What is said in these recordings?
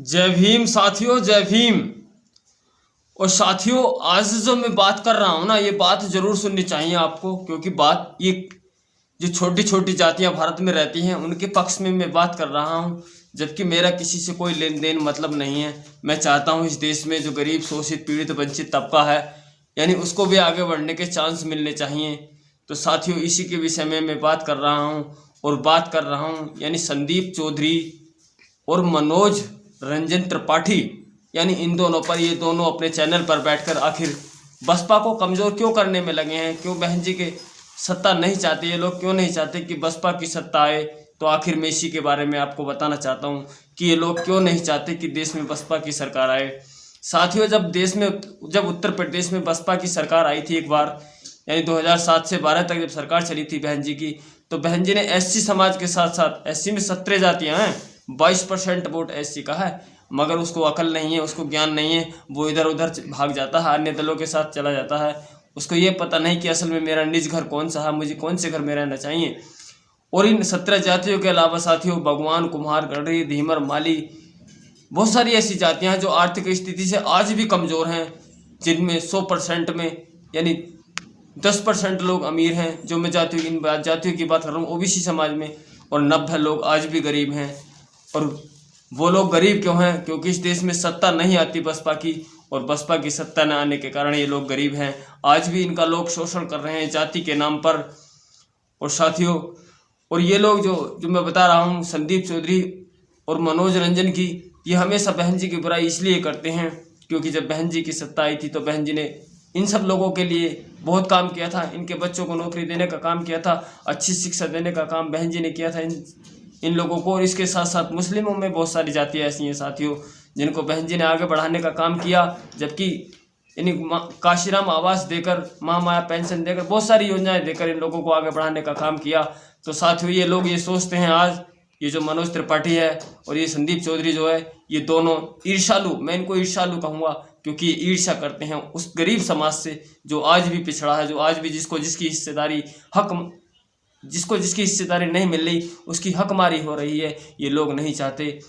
जय भीम साथियों, जय भीम। और साथियों, आज जो मैं बात कर रहा हूँ ना, ये बात जरूर सुननी चाहिए आपको, क्योंकि बात ये जो छोटी छोटी जातियां भारत में रहती हैं उनके पक्ष में मैं बात कर रहा हूँ। जबकि मेरा किसी से कोई लेन देन मतलब नहीं है। मैं चाहता हूँ इस देश में जो गरीब, शोषित, पीड़ित, वंचित तबका है, यानी उसको भी आगे बढ़ने के चांस मिलने चाहिए। तो साथियों, इसी के विषय में मैं बात कर रहा हूँ। और बात कर रहा हूँ यानी संदीप चौधरी और मनोज रंजन त्रिपाठी, यानी इन दोनों पर। ये दोनों अपने चैनल पर बैठकर आखिर बसपा को कमज़ोर क्यों करने में लगे हैं? क्यों बहन जी के सत्ता नहीं चाहते ये लोग? क्यों नहीं चाहते कि बसपा की सत्ता आए? तो आखिर मैं इसी के बारे में आपको बताना चाहता हूँ कि ये लोग क्यों नहीं चाहते कि देश में बसपा की सरकार आए। साथियों, जब उत्तर प्रदेश में बसपा की सरकार आई थी एक बार, यानी 2007 से 12 तक जब सरकार चली थी बहन जी की, तो बहन जी ने एससी समाज के साथ साथ, एससी में 17 जातियां हैं, 22% वोट एससी का है, मगर उसको अकल नहीं है, उसको ज्ञान नहीं है, वो इधर उधर भाग जाता है, अन्य दलों के साथ चला जाता है। उसको ये पता नहीं कि असल में मेरा निज घर कौन सा है, मुझे कौन से घर में रहना चाहिए। और इन 17 जातियों के अलावा साथियों, भगवान, कुम्हार, गढ़ी, धीमर, माली, बहुत सारी ऐसी जातियां हैं जो आर्थिक स्थिति से आज भी कमज़ोर हैं, जिनमें 100% में यानी 10% लोग अमीर हैं। जो मैं इन जातियों की बात कर रहा हूँ ओबीसी समाज में, और 90 लोग आज भी गरीब हैं। और वो लोग गरीब क्यों हैं? क्योंकि इस देश में सत्ता नहीं आती बसपा की, और बसपा की सत्ता न आने के कारण ये लोग गरीब हैं। आज भी इनका लोग शोषण कर रहे हैं जाति के नाम पर। और साथियों, और ये लोग जो मैं बता रहा हूँ, संदीप चौधरी और मनोज रंजन की, ये हमेशा बहन जी की बुराई इसलिए करते हैं क्योंकि जब बहन जी की सत्ता आई थी तो बहन जी ने इन सब लोगों के लिए बहुत काम किया था। इनके बच्चों को नौकरी देने का काम किया था, अच्छी शिक्षा देने का काम बहन जी ने किया था इन लोगों को। और इसके साथ साथ मुस्लिमों में बहुत सारी जातियाँ ऐसी हैं साथियों, जिनको बहन जी ने आगे बढ़ाने का काम किया। जबकि यानी काशीराम आवास देकर, महामाया पेंशन देकर, बहुत सारी योजनाएं देकर इन लोगों को आगे बढ़ाने का काम किया। तो साथियों, ये लोग ये सोचते हैं, आज ये जो मनोज त्रिपाठी है और ये संदीप चौधरी जो है, ये दोनों ईर्ष्यालु, मैं इनको ईर्ष्यालु कहूँगा, क्योंकि ये ईर्ष्या करते हैं उस गरीब समाज से जो आज भी पिछड़ा है, जो आज भी जिसको जिसकी हिस्सेदारी नहीं मिल रही, उसकी हकमारी हो रही है। ये लोग नहीं चाहते।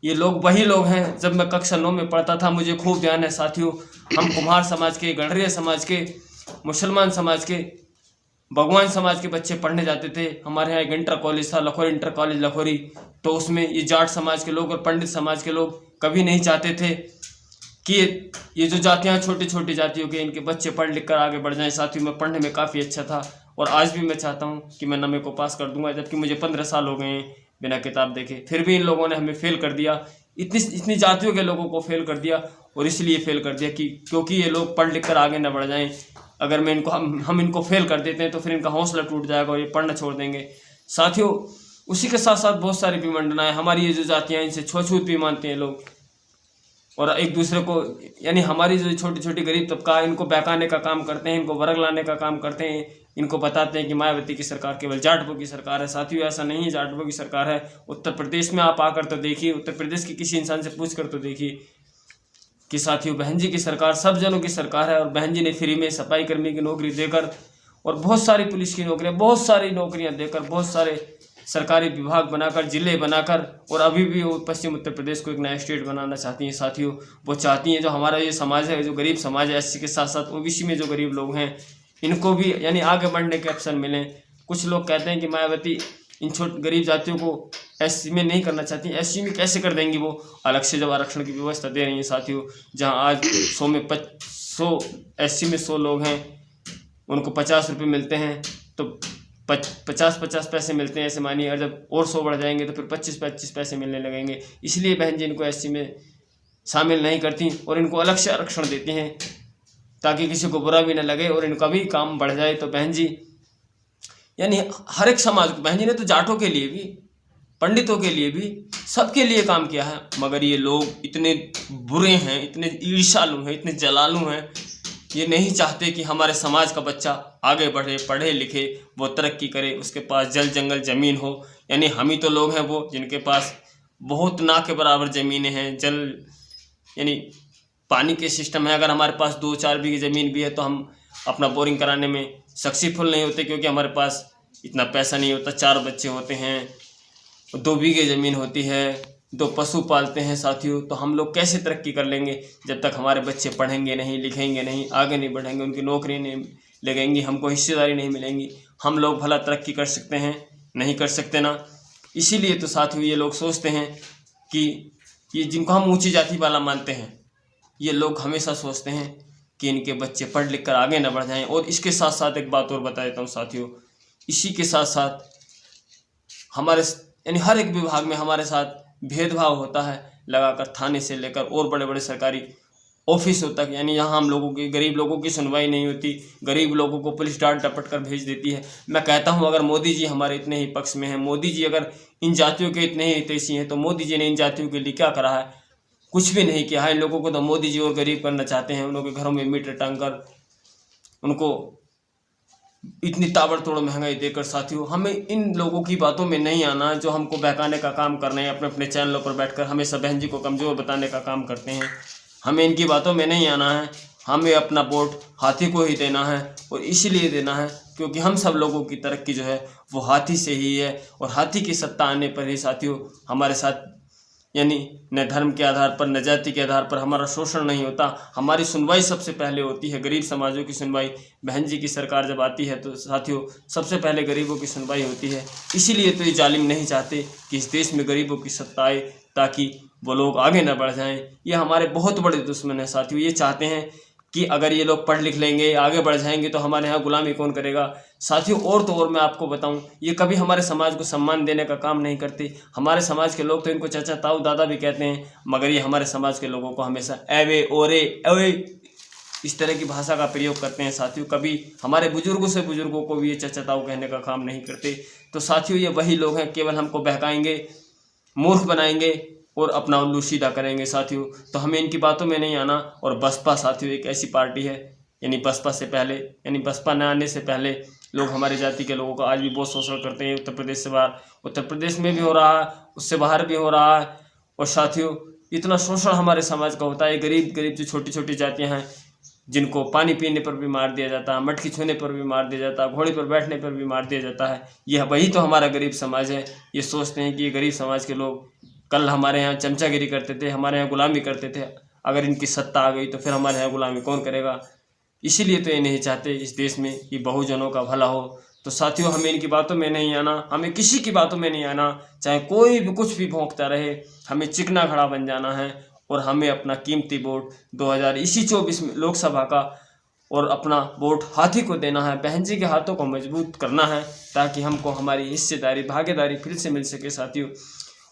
ये लोग वही लोग हैं, जब मैं कक्षा 9 में पढ़ता था मुझे खूब ध्यान है साथियों, हम कुम्हार समाज के, गढ़रिया समाज के, मुसलमान समाज के, भगवान समाज के बच्चे पढ़ने जाते थे। हमारे यहाँ एक इंटर कॉलेज था, लखोरी इंटर कॉलेज लखोरी। तो उसमें ये जाट समाज के लोग और पंडित समाज के लोग कभी नहीं चाहते थे कि ये जो जातियाँ, छोटी छोटी जातियों के, इनके बच्चे पढ़ लिख कर आगे बढ़ जाएं। साथियों, मैं पढ़ने में काफ़ी अच्छा था और आज भी मैं चाहता हूँ कि मैं 9वीं को पास कर दूंगा, जबकि मुझे 15 साल हो गए हैं बिना किताब देखे। फिर भी इन लोगों ने हमें फेल कर दिया, इतनी जातियों के लोगों को फेल कर दिया। और इसलिए फेल कर दिया कि क्योंकि ये लोग पढ़ लिख कर आगे न बढ़ जाएं। अगर मैं इनको हम इनको फेल कर देते हैं तो फिर इनका हौसला टूट जाएगा और ये पढ़ना छोड़ देंगे। साथियों, उसी के साथ साथ बहुत सारी विडंबनाएं, हमारी ये जो जातियाँ, इनसे छूत भी मानते हैं लोग, और एक दूसरे को, यानी हमारी जो छोटी छोटी गरीब तबका, इनको बहकाने का काम करते हैं, इनको वर्ग लाने का काम करते हैं। इनको बताते हैं कि मायावती की सरकार केवल जाटवों की सरकार है। साथियों, ऐसा नहीं है, जाटवों की सरकार है। उत्तर प्रदेश में आप आकर तो देखिए, उत्तर प्रदेश के किसी इंसान से पूछ कर तो देखिए कि साथियों, बहन जी की सरकार सब जनों की सरकार है। और बहन जी ने फ्री में सफाई कर्मी की नौकरी देकर, और बहुत सारी पुलिस की नौकरियां, बहुत सारी नौकरियां देकर, बहुत सारे सरकारी विभाग बनाकर, जिले बनाकर, और अभी भी वो पश्चिम उत्तर प्रदेश को एक नया स्टेट बनाना चाहती हैं। साथियों, वो चाहती हैं जो हमारा ये समाज है, जो गरीब समाज है, एससी के साथ साथ ओबीसी में जो गरीब लोग हैं, इनको भी यानी आगे बढ़ने के अवसर मिलें। कुछ लोग कहते हैं कि मायावती इन गरीब जातियों को एससी में नहीं करना चाहती। एससी में कैसे कर देंगी? वो अलग से जब आरक्षण की व्यवस्था दे रही हैं साथियों, जहाँ आज 100 एससी में 100 लोग हैं, उनको 50 रुपये मिलते हैं, तो 50 पैसे मिलते हैं ऐसे मानिए। और जब और 100 बढ़ जाएंगे तो फिर 25 पैसे मिलने लगेंगे। इसलिए बहन जी इनको एससी में शामिल नहीं करती और इनको अलग से आरक्षण देती हैं, ताकि किसी को बुरा भी न लगे और इनका भी काम बढ़ जाए। तो बहन जी यानी हर एक समाज को, बहन जी ने तो जाटों के लिए भी, पंडितों के लिए भी, सबके लिए काम किया है। मगर ये लोग इतने बुरे हैं, इतने ईर्ष्यालु हैं, इतने जलालु हैं, ये नहीं चाहते कि हमारे समाज का बच्चा आगे बढ़े, पढ़े लिखे, वो तरक्की करे, उसके पास जल जंगल ज़मीन हो। यानी हम ही तो लोग हैं वो जिनके पास बहुत ना के बराबर ज़मीनें हैं, जल यानी पानी के सिस्टम है। अगर हमारे पास 2-4 बीघे ज़मीन भी है तो हम अपना बोरिंग कराने में सक्सेसफुल नहीं होते, क्योंकि हमारे पास इतना पैसा नहीं होता। 4 बच्चे होते हैं, 2 बीघे ज़मीन होती है, दो पशु पालते हैं साथियों, तो हम लोग कैसे तरक्की कर लेंगे जब तक हमारे बच्चे पढ़ेंगे नहीं, लिखेंगे नहीं, आगे नहीं बढ़ेंगे, उनकी नौकरी नहीं लगेंगी, हमको हिस्सेदारी नहीं मिलेंगी, हम लोग भला तरक्की कर सकते हैं? नहीं कर सकते ना। इसीलिए तो साथियों ये लोग सोचते हैं कि ये जिनको हम ऊंची जाति वाला मानते हैं, ये लोग हमेशा सोचते हैं कि इनके बच्चे पढ़ लिख कर आगे न बढ़ जाएं। और इसके साथ साथ एक बात और बता देता हूँ साथियों, इसी के साथ साथ हमारे यानी हर एक विभाग में हमारे साथ भेदभाव होता है, लगाकर थाने से लेकर और बड़े बड़े सरकारी ऑफिसों तक। यानी यहाँ हम लोगों की, गरीब लोगों की सुनवाई नहीं होती, गरीब लोगों को पुलिस डांट डपट कर भेज देती है। मैं कहता हूँ अगर मोदी जी हमारे इतने ही पक्ष में हैं, मोदी जी अगर इन जातियों के इतने ही हितैषी हैं, तो मोदी जी ने इन जातियों के लिए क्या करा है? कुछ भी नहीं किया है। इन लोगों को तो मोदी जी और गरीब करना चाहते हैं, उन लोगों के घरों में मीटर टांग कर, उनको इतनी ताबड़तोड़ महंगाई देकर। साथियों हमें इन लोगों की बातों में नहीं आना जो हमको बहकाने का काम कर रहे हैं, अपने अपने चैनलों पर बैठकर हमेशा बहन जी को कमज़ोर बताने का काम करते हैं। हमें इनकी बातों में नहीं आना है, हमें अपना वोट हाथी को ही देना है। और इसीलिए देना है क्योंकि हम सब लोगों की तरक्की जो है वो हाथी से ही है। और हाथी की सत्ता आने पर ही साथियों हमारे साथ यानी न धर्म के आधार पर, न जाति के आधार पर हमारा शोषण नहीं होता। हमारी सुनवाई सबसे पहले होती है, गरीब समाजों की सुनवाई। बहन जी की सरकार जब आती है तो साथियों सबसे पहले गरीबों की सुनवाई होती है। इसीलिए तो ये जालिम नहीं चाहते कि इस देश में गरीबों की सत्ता आए ताकि वो लोग आगे न बढ़ जाएं। ये हमारे बहुत बड़े दुश्मन हैं साथियों। ये चाहते हैं कि अगर ये लोग पढ़ लिख लेंगे, आगे बढ़ जाएंगे, तो हमारे यहाँ गुलामी कौन करेगा साथियों। और तो और मैं आपको बताऊं, ये कभी हमारे समाज को सम्मान देने का काम नहीं करते। हमारे समाज के लोग तो इनको चाचा ताऊ दादा भी कहते हैं, मगर ये हमारे समाज के लोगों को हमेशा एवे ओरे अवे इस तरह की भाषा का प्रयोग करते हैं साथियों। कभी हमारे बुजुर्गों से बुजुर्गों को भी ये चाचा ताऊ कहने का काम नहीं करते। तो साथियों ये वही लोग हैं, केवल हमको बहकाएंगे, मूर्ख बनाएंगे और अपना उल्लू सीधा करेंगे साथियों। तो हमें इनकी बातों में नहीं आना। और बसपा साथियों एक ऐसी पार्टी है, यानी बसपा से पहले, यानी बसपा न आने से पहले लोग हमारी जाति के लोगों का आज भी बहुत शोषण करते हैं। उत्तर प्रदेश से बाहर, उत्तर प्रदेश में भी हो रहा है, उससे बाहर भी हो रहा है। और साथियों इतना शोषण हमारे समाज का होता है। गरीब गरीब जो छोटी छोटी जातियाँ हैं, जिनको पानी पीने पर भी मार दिया जाता है, मटकी छूने पर भी मार दिया जाता है, घोड़े पर बैठने पर भी मार दिया जाता है, यह वही तो हमारा गरीब समाज है। ये सोचते हैं कि ये गरीब समाज के लोग कल हमारे यहाँ चमचागिरी करते थे, हमारे यहाँ गुलामी करते थे, अगर इनकी सत्ता आ गई तो फिर हमारे यहाँ गुलामी कौन करेगा। इसीलिए तो ये नहीं चाहते इस देश में कि बहुजनों का भला हो। तो साथियों हमें इनकी बातों में नहीं आना, हमें किसी की बातों में नहीं आना, चाहे कोई भी कुछ भी भौंकता रहे। हमें चिकना खड़ा बन जाना है और हमें अपना कीमती वोट 2024 में लोकसभा का और अपना वोट हाथी को देना है। बहन जी के हाथों को मजबूत करना है ताकि हमको हमारी हिस्सेदारी, भागीदारी फिर से मिल सके साथियों।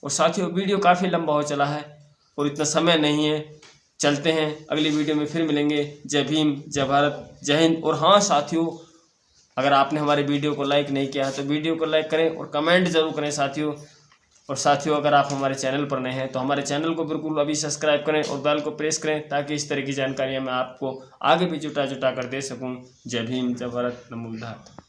और साथियों वीडियो काफ़ी लंबा हो चला है और इतना समय नहीं है, चलते हैं, अगली वीडियो में फिर मिलेंगे। जय भीम, जय भारत, जय हिंद। और हाँ साथियों, अगर आपने हमारे वीडियो को लाइक नहीं किया है तो वीडियो को लाइक करें और कमेंट जरूर करें साथियों। और साथियों अगर आप हमारे चैनल पर नए हैं तो हमारे चैनल को बिल्कुल अभी सब्सक्राइब करें और बेल को प्रेस करें ताकि इस तरह की जानकारियाँ मैं आपको आगे भी जुटा कर दे सकूँ। जय भीम, जय भारत, नमो बुद्धाय।